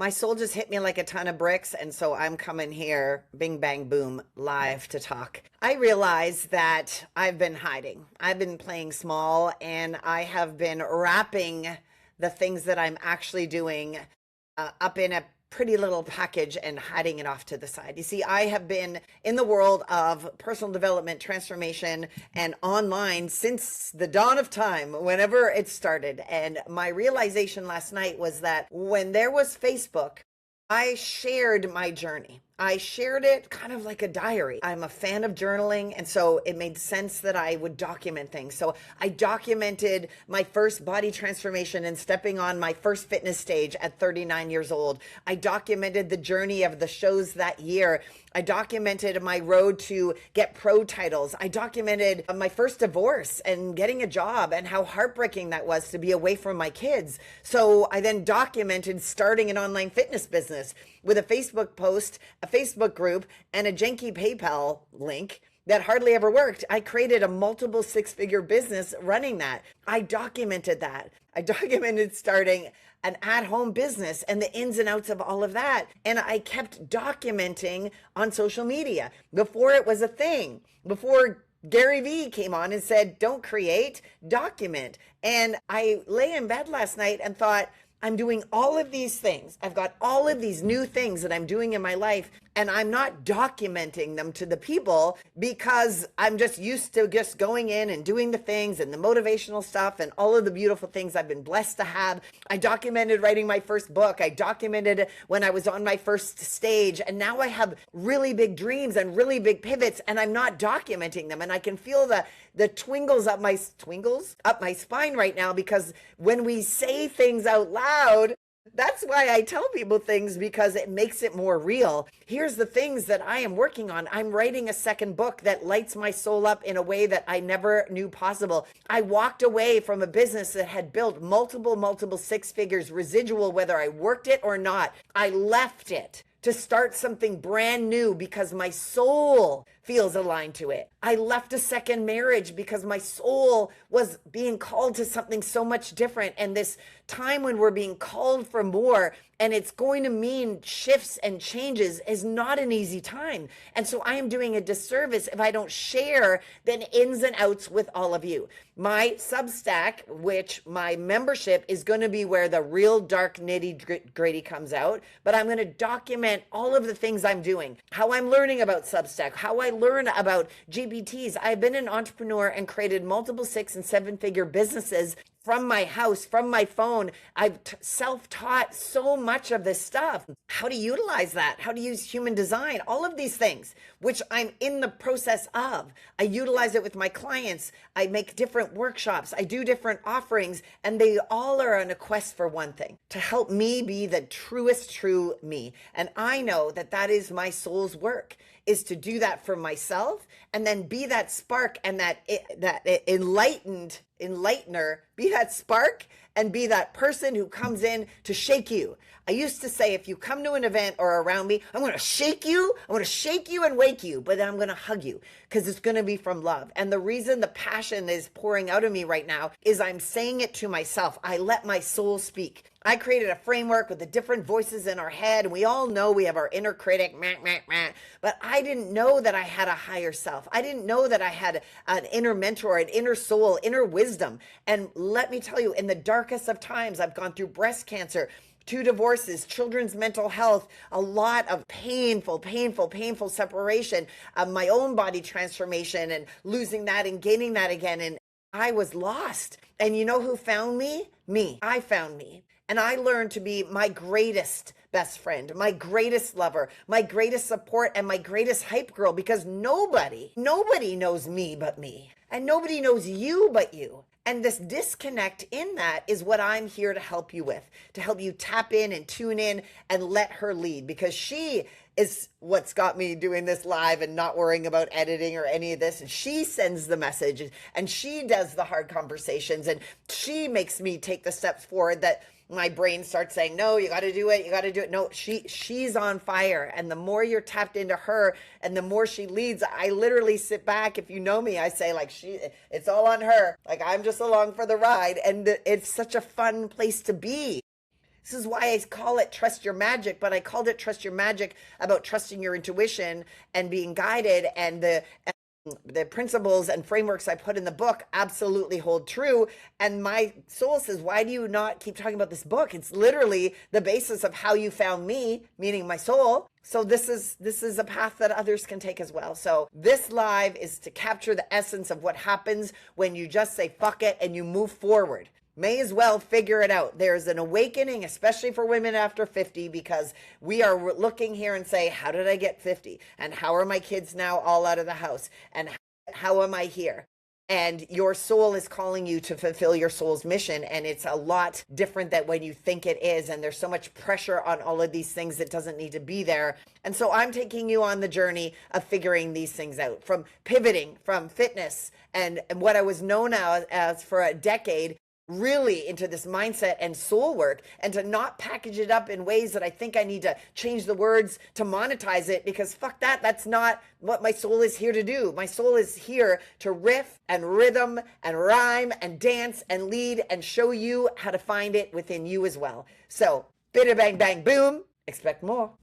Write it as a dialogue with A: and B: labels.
A: My soul just hit me like a ton of bricks, and so I'm coming here, bing, bang, boom, live to talk. I realize that I've been hiding. I've been playing small, and I have been wrapping the things that I'm actually doing up in a pretty little package and hiding it off to the side. You see, I have been in the world of personal development, transformation, and online since the dawn of time, whenever it started. And my realization last night was that when there was Facebook, I shared my journey. I shared it kind of like a diary. I'm a fan of journaling, and so it made sense that I would document things. So I documented my first body transformation and stepping on my first fitness stage at 39 years old. I documented the journey of the shows that year. I documented my road to get pro titles. I documented my first divorce and getting a job and how heartbreaking that was to be away from my kids. So I then documented starting an online fitness business with a Facebook post, a Facebook group, and a janky PayPal link that hardly ever worked. I created a multiple six-figure business running that. I documented that. I documented starting an at-home business and the ins and outs of all of that. And I kept documenting on social media before it was a thing, before Gary Vee came on and said, don't create, document. And I lay in bed last night and thought, I'm doing all of these things. I've got all of these new things that I'm doing in my life, and I'm not documenting them to the people because I'm just used to just going in and doing the things and the motivational stuff and all of the beautiful things I've been blessed to have. I documented writing my first book. I documented when I was on my first stage, and now I have really big dreams and really big pivots, and I'm not documenting them. And I can feel the twingles up my spine right now, because when we say things out loud, that's why I tell people things, because it makes it more real. Here's the things that I am working on. I'm writing a second book that lights my soul up in a way that I never knew possible. I walked away from a business that had built multiple six figures residual, whether I worked it or not. I left it to start something brand new because my soul feels aligned to it. I left a second marriage because my soul was being called to something so much different. And this time when we're being called for more, and it's going to mean shifts and changes, is not an easy time. And so I am doing a disservice if I don't share the ins and outs with all of you. My Substack, which my membership is going to be where the real dark nitty gritty comes out, but I'm going to document all of the things I'm doing, how I'm learning about Substack, how I learn about GPTs. I've been an entrepreneur and created multiple six and seven figure businesses from my house, from my phone. I've self-taught so much of this stuff. How to utilize that, how to use human design, all of these things, which I'm in the process of. I utilize it with my clients. I make different workshops. I do different offerings, and they all are on a quest for one thing: to help me be the truest true me. And I know that that is my soul's work, is to do that for myself and then be that spark and that enlightener, be that spark and be that person who comes in to shake you. I used to say, if you come to an event or around me, I'm going to shake you. I'm going to shake you and wake you, but then I'm going to hug you because it's going to be from love. And the reason the passion is pouring out of me right now is I'm saying it to myself. I let my soul speak. I created a framework with the different voices in our head. And we all know we have our inner critic, but I didn't know that I had a higher self. I didn't know that I had an inner mentor, an inner soul, inner wisdom. And let me tell you, in the darkest of times, I've gone through breast cancer, 2 divorces, children's mental health, a lot of painful separation, my own body transformation and losing that and gaining that again. And I was lost. And you know who found me? Me. I found me. And I learned to be my greatest best friend, my greatest lover, my greatest support, and my greatest hype girl, because nobody knows me but me. And nobody knows you but you. And this disconnect in that is what I'm here to help you with, to help you tap in and tune in and let her lead, because she is what's got me doing this live and not worrying about editing or any of this. And she sends the message and she does the hard conversations and she makes me take the steps forward that my brain starts saying, no, you got to do it. You got to do it. No, she's on fire. And the more you're tapped into her and the more she leads, I literally sit back. If you know me, I say like, it's all on her. Like I'm just along for the ride. And it's such a fun place to be. This is why I call it Trust Your Magic, but I called it Trust Your Magic about trusting your intuition and being guided, and the principles and frameworks I put in the book absolutely hold true. And my soul says, why do you not keep talking about this book? It's literally the basis of how you found me, meaning my soul. So this is a path that others can take as well. So this live is to capture the essence of what happens when you just say fuck it and you move forward. May as well figure it out. There's an awakening, especially for women after 50, because we are looking here and say, how did I get 50? And how are my kids now all out of the house? And how am I here? And your soul is calling you to fulfill your soul's mission. And it's a lot different than when you think it is. And there's so much pressure on all of these things that doesn't need to be there. And so I'm taking you on the journey of figuring these things out, from pivoting from fitness and what I was known as for a decade, really into this mindset and soul work, and to not package it up in ways that I think I need to change the words to monetize it, because fuck that. That's not what my soul is here to do. My soul is here to riff and rhythm and rhyme and dance and lead and show you how to find it within you as well. So, bada bang bang boom, expect more.